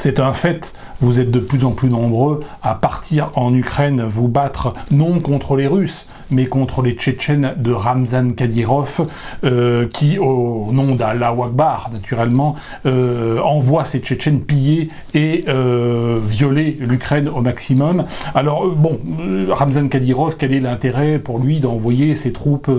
C'est un fait, vous êtes de plus en plus nombreux à partir en Ukraine vous battre non contre les Russes, mais contre les Tchétchènes de Ramzan Kadyrov, qui, au nom d'Allah Akbar, naturellement, envoie ces Tchétchènes piller et violer l'Ukraine au maximum. Alors, bon, Ramzan Kadyrov, quel est l'intérêt pour lui d'envoyer ses troupes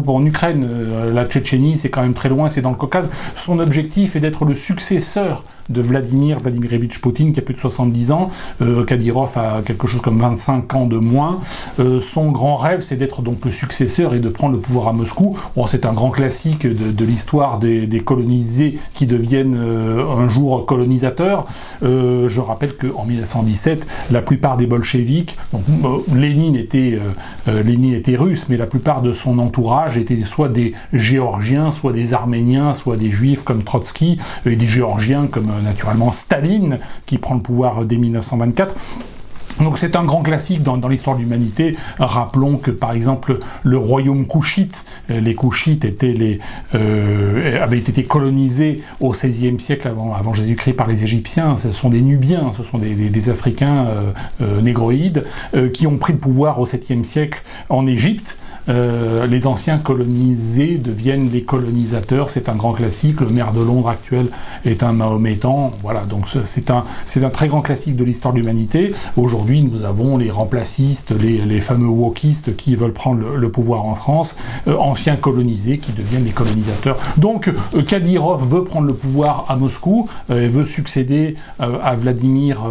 en Ukraine? La Tchétchénie, c'est quand même très loin, c'est dans le Caucase. Son objectif est d'être le successeur de Vladimir Vladimirovitch Poutine, qui a plus de 70 ans. Kadyrov a quelque chose comme 25 ans de moins. Son grand rêve, c'est d'être donc le successeur et de prendre le pouvoir à Moscou. Bon, c'est un grand classique de l'histoire des colonisés qui deviennent un jour colonisateurs. Je rappelle qu'en 1917, la plupart des bolcheviks, donc Lénine était russe, mais la plupart de son entourage étaient soit des Géorgiens, soit des Arméniens, soit des Juifs comme Trotsky, et des Géorgiens comme naturellement Staline, qui prend le pouvoir dès 1924. Donc c'est un grand classique dans l'histoire de l'humanité. Rappelons que par exemple le royaume couchite, les couchites avaient été colonisés au XVIe siècle avant Jésus-Christ par les Égyptiens. Ce sont des Nubiens, ce sont des Africains négroïdes qui ont pris le pouvoir au 7e siècle en Égypte. Les anciens colonisés deviennent les colonisateurs, c'est un grand classique. Le maire de Londres actuel est un Mahométan. Voilà, donc c'est un très grand classique de l'histoire de l'humanité. Aujourd'hui, nous avons les remplacistes, les fameux wokistes qui veulent prendre le pouvoir en France, anciens colonisés qui deviennent les colonisateurs. Donc Kadyrov veut prendre le pouvoir à Moscou, veut succéder à Vladimir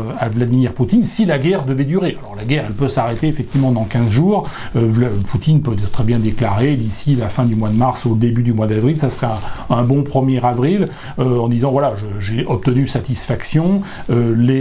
Poutine si la guerre devait durer. Alors la guerre, elle peut s'arrêter effectivement dans 15 jours. Poutine peut très bien déclaré d'ici la fin du mois de mars au début du mois d'avril, ça serait un bon 1er avril, en disant voilà, j'ai obtenu satisfaction, l'Ukraine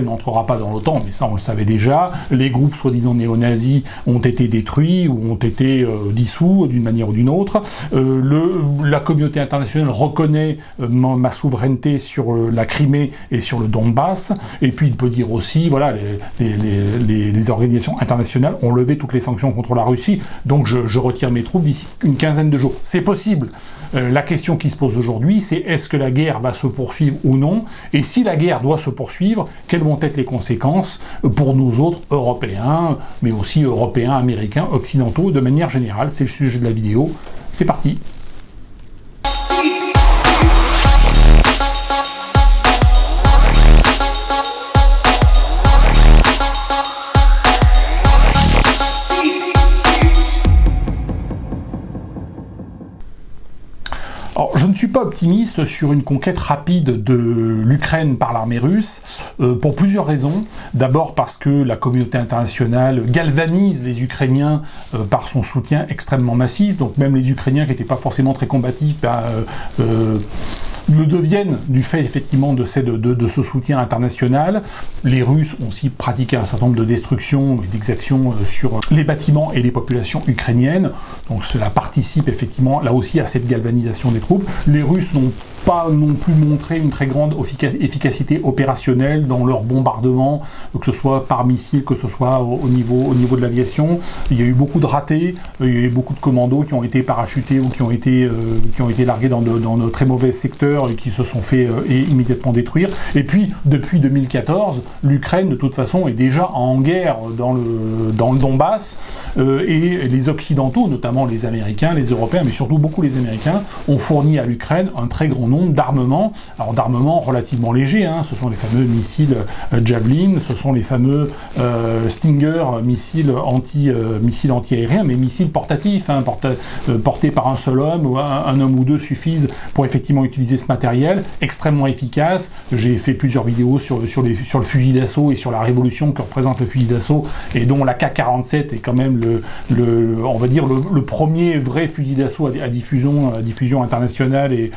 n'entrera pas dans l'OTAN, mais ça on le savait déjà, les groupes soi-disant néo-nazis ont été détruits ou ont été dissous d'une manière ou d'une autre, la communauté internationale reconnaît ma souveraineté sur la Crimée et sur le Donbass, et puis il peut dire aussi, voilà, les organisations internationales ont levé toutes les sanctions contre la Russie, donc je retire mes troupes d'ici une quinzaine de jours. C'est possible. La question qui se pose aujourd'hui, c'est est-ce que la guerre va se poursuivre ou non? Et si la guerre doit se poursuivre, quelles vont être les conséquences pour nous autres Européens, mais aussi Européens, Américains, Occidentaux, de manière générale? C'est le sujet de la vidéo. C'est parti. Alors, je ne suis pas optimiste sur une conquête rapide de l'Ukraine par l'armée russe, pour plusieurs raisons. D'abord parce que la communauté internationale galvanise les Ukrainiens par son soutien extrêmement massif, donc même les Ukrainiens qui n'étaient pas forcément très combatifs, le deviennent du fait effectivement de ce soutien international. Les Russes ont aussi pratiqué un certain nombre de destructions et d'exactions sur les bâtiments et les populations ukrainiennes, donc cela participe effectivement là aussi à cette galvanisation des troupes. Les Russes n'ont pas non plus montré une très grande efficacité opérationnelle dans leur bombardement, que ce soit par missile, que ce soit au niveau de l'aviation. Il y a eu beaucoup de ratés, il y a eu beaucoup de commandos qui ont été parachutés ou qui ont été largués dans de très mauvais secteurs et qui se sont fait immédiatement détruire. Et puis, depuis 2014, l'Ukraine, de toute façon, est déjà en guerre dans le Donbass, et les Occidentaux, notamment les Américains, les Européens, mais surtout beaucoup les Américains, ont fourni à l'Ukraine un très grand nombre d'armements, alors d'armements relativement légers, hein. Ce sont les fameux missiles Javelin, ce sont les fameux Stinger, missiles anti-aériens, mais missiles portatifs, hein, portés par un seul homme, ou un homme ou deux suffisent pour effectivement utiliser ce matériel, extrêmement efficace. J'ai fait plusieurs vidéos sur le fusil d'assaut et sur la révolution que représente le fusil d'assaut, et dont la K-47 est quand même on va dire le premier vrai fusil d'assaut à diffusion internationale, et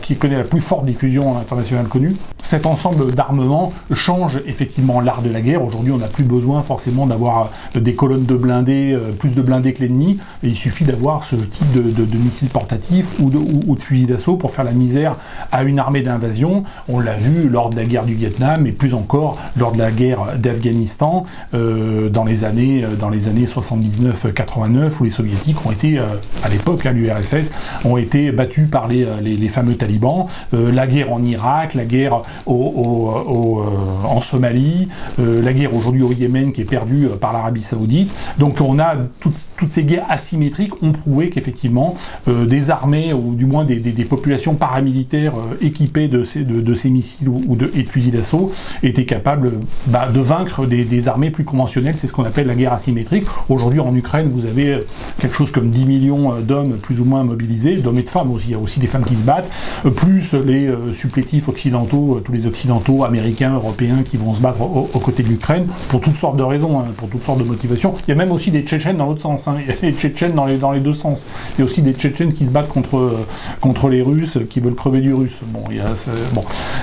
qui connaît la plus forte diffusion internationale connue. cet ensemble d'armements change effectivement l'art de la guerre. Aujourd'hui, on n'a plus besoin forcément d'avoir des colonnes de blindés, plus de blindés que l'ennemi. Il suffit d'avoir ce type de missiles portatifs ou de fusils d'assaut pour faire la misère à une armée d'invasion. On l'a vu lors de la guerre du Vietnam et plus encore lors de la guerre d'Afghanistan dans les années 79-89 où les soviétiques ont été, à l'époque, l'URSS, ont été battus par les fameux talibans. La guerre en Irak, la guerre en Somalie, la guerre aujourd'hui au Yémen qui est perdue par l'Arabie Saoudite. Donc on a toutes ces guerres asymétriques ont prouvé qu'effectivement des armées ou du moins des populations paramilitaires équipées de ces missiles et de fusils d'assaut étaient capables de vaincre des armées plus conventionnelles. C'est ce qu'on appelle la guerre asymétrique. Aujourd'hui en Ukraine, vous avez quelque chose comme 10 millions d'hommes plus ou moins mobilisés, d'hommes et de femmes aussi. Il y a aussi des femmes qui se battent, plus les supplétifs occidentaux, tous les occidentaux, américains, européens qui vont se battre aux côtés de l'Ukraine pour toutes sortes de raisons, pour toutes sortes de motivations. Il y a même aussi des Tchétchènes dans l'autre sens. Il y a des Tchétchènes dans les deux sens. Il y a aussi des Tchétchènes qui se battent contre les Russes, qui veulent crever du Russe.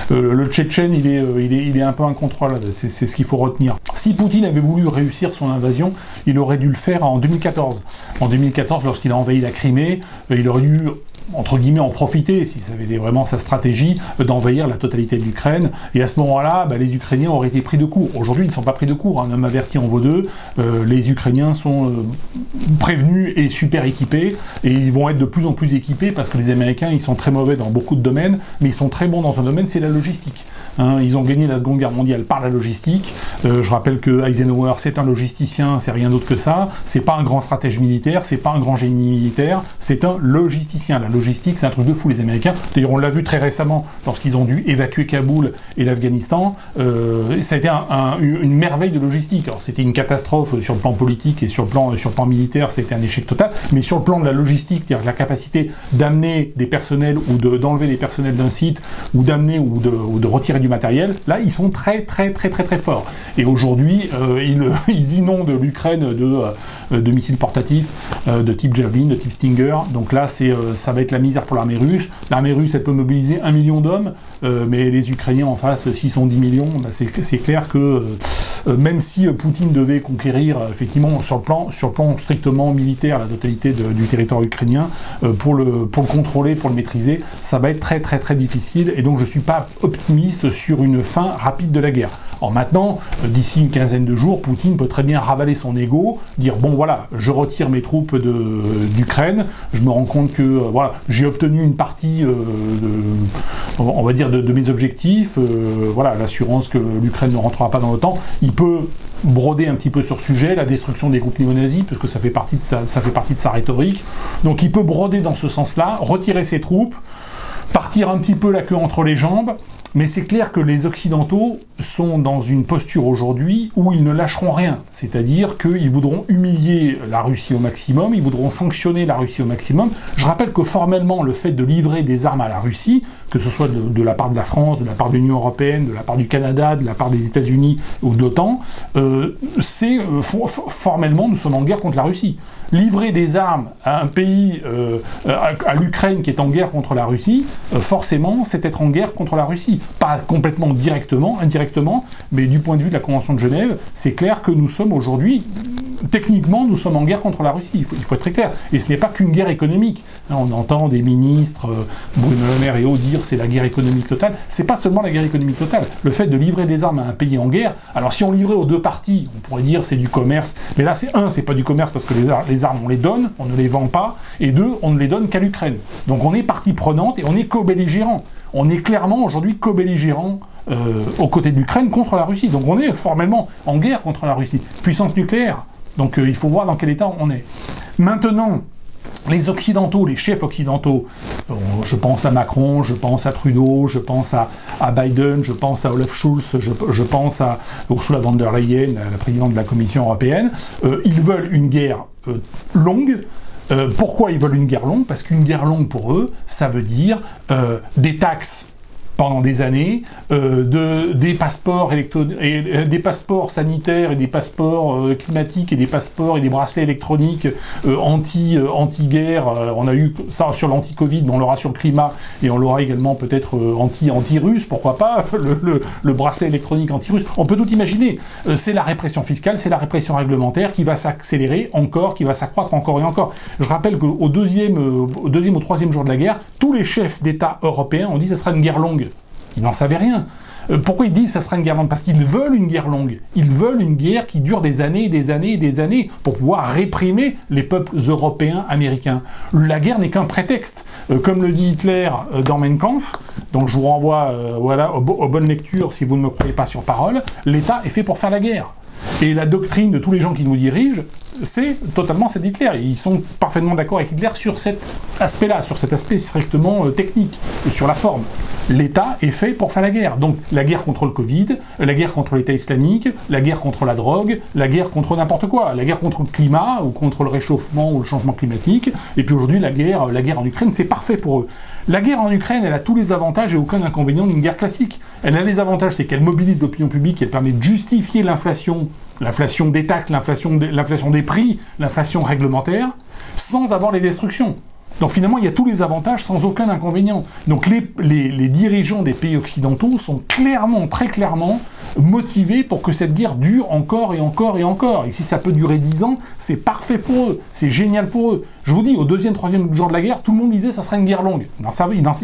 Le Tchétchène, il est un peu incontrôlable. C'est ce qu'il faut retenir. Si Poutine avait voulu réussir son invasion, il aurait dû le faire en 2014. En 2014, lorsqu'il a envahi la Crimée, il aurait dû, entre guillemets, en profiter, si ça avait été vraiment sa stratégie, d'envahir la totalité de l'Ukraine. Et à ce moment-là, les Ukrainiens auraient été pris de court. Aujourd'hui, ils ne sont pas pris de court. Un homme averti en vaut deux. Les Ukrainiens sont prévenus et super équipés. Et ils vont être de plus en plus équipés parce que les Américains, ils sont très mauvais dans beaucoup de domaines, mais ils sont très bons dans un domaine, c'est la logistique. Ils ont gagné la Seconde Guerre mondiale par la logistique. Je rappelle que Eisenhower, c'est un logisticien, c'est rien d'autre que ça. C'est pas un grand stratège militaire, c'est pas un grand génie militaire, c'est un logisticien. La logistique, c'est un truc de fou, les Américains. D'ailleurs, on l'a vu très récemment lorsqu'ils ont dû évacuer Kaboul et l'Afghanistan. Ça a été une merveille de logistique. Alors, c'était une catastrophe sur le plan politique et sur le plan militaire, c'était un échec total. Mais sur le plan de la logistique, c'est-à-dire la capacité d'amener des personnels ou d'enlever des personnels d'un site, ou d'amener ou de retirer du matériel, là, ils sont très forts. Et aujourd'hui, ils inondent l'Ukraine de missiles portatifs, de type Javelin, de type Stinger. Donc là, ça va être la misère pour l'armée russe. L'armée russe, elle peut mobiliser 1 million d'hommes, mais les Ukrainiens en face, s'ils sont 10 millions, c'est clair que même si Poutine devait conquérir, effectivement, sur le plan strictement militaire, la totalité du territoire ukrainien, pour le contrôler, pour le maîtriser, ça va être très difficile. Et donc, je suis pas optimiste sur une fin rapide de la guerre. Alors maintenant, d'ici une quinzaine de jours, Poutine peut très bien ravaler son ego, dire bon voilà, je retire mes troupes d'Ukraine, je me rends compte que voilà, j'ai obtenu une partie on va dire de mes objectifs, voilà, l'assurance que l'Ukraine ne rentrera pas dans l'OTAN. Il peut broder un petit peu sur ce sujet, la destruction des groupes néo-nazis, parce que ça fait partie de sa rhétorique. Donc il peut broder dans ce sens-là, retirer ses troupes, partir un petit peu la queue entre les jambes. Mais c'est clair que les Occidentaux sont dans une posture aujourd'hui où ils ne lâcheront rien. C'est-à-dire qu'ils voudront humilier la Russie au maximum, ils voudront sanctionner la Russie au maximum. Je rappelle que formellement, le fait de livrer des armes à la Russie, que ce soit de la part de la France, de la part de l'Union européenne, de la part du Canada, de la part des États-Unis ou de l'OTAN, formellement, nous sommes en guerre contre la Russie. Livrer des armes à un pays, à l'Ukraine qui est en guerre contre la Russie, forcément, c'est être en guerre contre la Russie. Pas complètement directement, indirectement, mais du point de vue de la Convention de Genève, c'est clair que nous sommes aujourd'hui, techniquement, nous sommes en guerre contre la Russie, il faut être très clair. Et ce n'est pas qu'une guerre économique. On entend des ministres, Bruno Le Maire et autres dire c'est la guerre économique totale. C'est pas seulement la guerre économique totale. Le fait de livrer des armes à un pays en guerre, alors si on livrait aux deux parties, on pourrait dire c'est du commerce, mais là c'est pas du commerce parce que les armes on les donne, on ne les vend pas, et deux, on ne les donne qu'à l'Ukraine. Donc on est partie prenante et on est co-belligérant. On est clairement aujourd'hui co-belligérant aux côtés de l'Ukraine contre la Russie. Donc on est formellement en guerre contre la Russie. Puissance nucléaire. Donc il faut voir dans quel état on est. Maintenant, les Occidentaux, les chefs occidentaux, je pense à Macron, je pense à Trudeau, je pense à Biden, je pense à Olaf Scholz, je pense à Ursula von der Leyen, la présidente de la Commission européenne, ils veulent une guerre longue. Pourquoi ils veulent une guerre longue? Parce qu'une guerre longue pour eux, ça veut dire des taxes pendant des années, des passeports des passeports sanitaires et des passeports climatiques et des passeports et des bracelets électroniques anti-guerre. On a eu ça sur l'anti-Covid, mais on l'aura sur le climat et on l'aura également peut-être anti-russe, pourquoi pas, le bracelet électronique anti-russe. On peut tout imaginer. C'est la répression fiscale, c'est la répression réglementaire qui va s'accélérer encore, qui va s'accroître encore et encore. Je rappelle qu'au deuxième ou troisième jour de la guerre, tous les chefs d'État européens ont dit que ça sera une guerre longue. Ils n'en savaient rien. Pourquoi ils disent que ça sera une guerre longue? Parce qu'ils veulent une guerre longue. Ils veulent une guerre qui dure des années et des années et des années pour pouvoir réprimer les peuples européens, américains. La guerre n'est qu'un prétexte. Comme le dit Hitler dans Mein Kampf, donc je vous renvoie voilà, aux bonnes lectures si vous ne me croyez pas sur parole, l'État est fait pour faire la guerre. Et la doctrine de tous les gens qui nous dirigent, c'est totalement cet Hitler. Et ils sont parfaitement d'accord avec Hitler sur cet aspect-là, sur cet aspect strictement technique, sur la forme. L'État est fait pour faire la guerre. Donc la guerre contre le Covid, la guerre contre l'État islamique, la guerre contre la drogue, la guerre contre n'importe quoi, la guerre contre le climat, ou contre le réchauffement ou le changement climatique. Et puis aujourd'hui, la guerre en Ukraine, c'est parfait pour eux. La guerre en Ukraine, elle a tous les avantages et aucun inconvénient d'une guerre classique. Elle a les avantages, c'est qu'elle mobilise l'opinion publique, elle permet de justifier l'inflation des taxes, l'inflation des prix, l'inflation réglementaire, sans avoir les destructions. Donc finalement, il y a tous les avantages sans aucun inconvénient. Donc les dirigeants des pays occidentaux sont clairement, très clairement, motivés pour que cette guerre dure encore et encore et encore. Et si ça peut durer 10 ans, c'est parfait pour eux, c'est génial pour eux. Je vous dis, au deuxième, troisième jour de la guerre, tout le monde disait que ça serait une guerre longue. Ils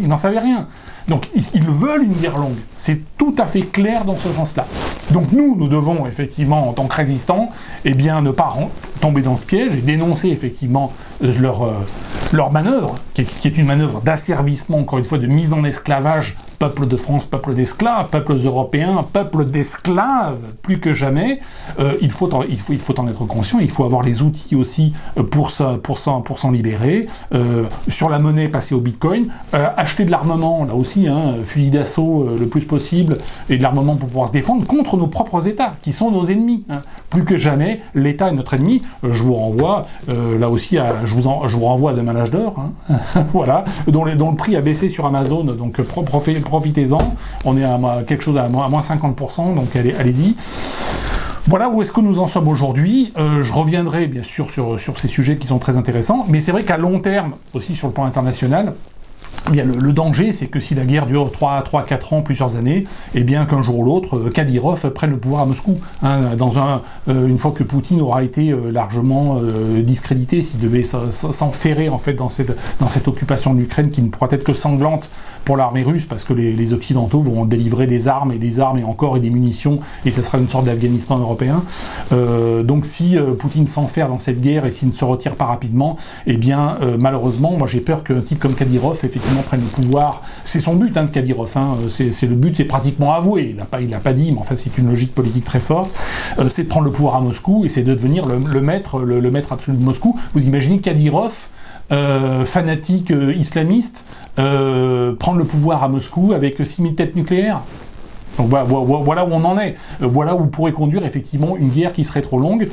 n'en savaient rien. Donc ils veulent une guerre longue. C'est tout à fait clair dans ce sens-là. Donc nous devons effectivement, en tant que résistants, eh bien, ne pas tomber dans ce piège et dénoncer effectivement leur manœuvre, qui est une manœuvre d'asservissement, encore une fois, de mise en esclavage, peuple de France, peuple d'esclaves, peuples européens, peuple d'esclaves, plus que jamais. Il faut en être conscient, il faut avoir les outils aussi pour s'en libérer. Sur la monnaie, passer au bitcoin, acheter de l'armement, là aussi, fusil d'assaut le plus possible, et de l'armement pour pouvoir se défendre contre nos propres États, qui sont nos ennemis. Plus que jamais, l'État est notre ennemi. Je vous renvoie, là aussi, je vous renvoie à Demain l'âge d'or, voilà, dont le prix a baissé sur Amazon, donc profitez-en. On est à quelque chose à moins 50%, donc allez-y. Voilà où est-ce que nous en sommes aujourd'hui. Je reviendrai bien sûr sur ces sujets qui sont très intéressants, mais c'est vrai qu'à long terme, aussi sur le plan international, eh bien, le danger, c'est que si la guerre dure 3, 4 ans, plusieurs années, eh bien qu'un jour ou l'autre, Kadyrov prenne le pouvoir à Moscou. Une fois que Poutine aura été largement discrédité, s'il devait s'enferrer en fait dans cette occupation de l'Ukraine qui ne pourra être que sanglante pour l'armée russe, parce que les Occidentaux vont délivrer des armes et encore et des munitions, et ce sera une sorte d'Afghanistan européen. Donc si Poutine s'enferre dans cette guerre et s'il ne se retire pas rapidement, eh bien malheureusement, moi j'ai peur qu'un type comme Kadyrov effectivement prenne le pouvoir. C'est son but de Kadyrov, c'est le but, c'est pratiquement avoué, il l'a pas dit, mais enfin c'est une logique politique très forte, c'est de prendre le pouvoir à Moscou et c'est de devenir le maître absolu de Moscou. Vous imaginez Kadyrov, fanatique islamiste, prendre le pouvoir à Moscou avec 6000 têtes nucléaires. Donc voilà où on en est. Voilà où pourrait conduire effectivement une guerre qui serait trop longue.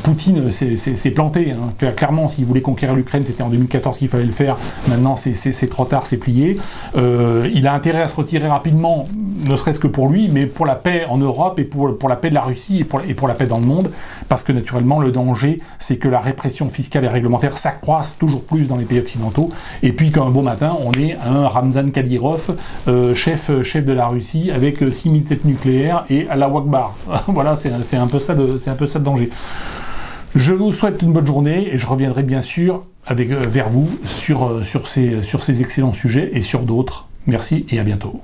Poutine s'est planté. Clairement, s'il voulait conquérir l'Ukraine, c'était en 2014 qu'il fallait le faire. Maintenant, c'est trop tard, c'est plié. Il a intérêt à se retirer rapidement, ne serait-ce que pour lui, mais pour la paix en Europe et pour la paix de la Russie et pour la paix dans le monde. Parce que naturellement, le danger, c'est que la répression fiscale et réglementaire s'accroisse toujours plus dans les pays occidentaux. Et puis qu'un beau matin, on est un Ramzan Kadyrov, chef de la Russie, avec 6000 têtes nucléaires et Allahu Akbar. Voilà, c'est un peu ça le danger. Je vous souhaite une bonne journée et je reviendrai bien sûr vers vous sur ces excellents sujets et sur d'autres. Merci et à bientôt.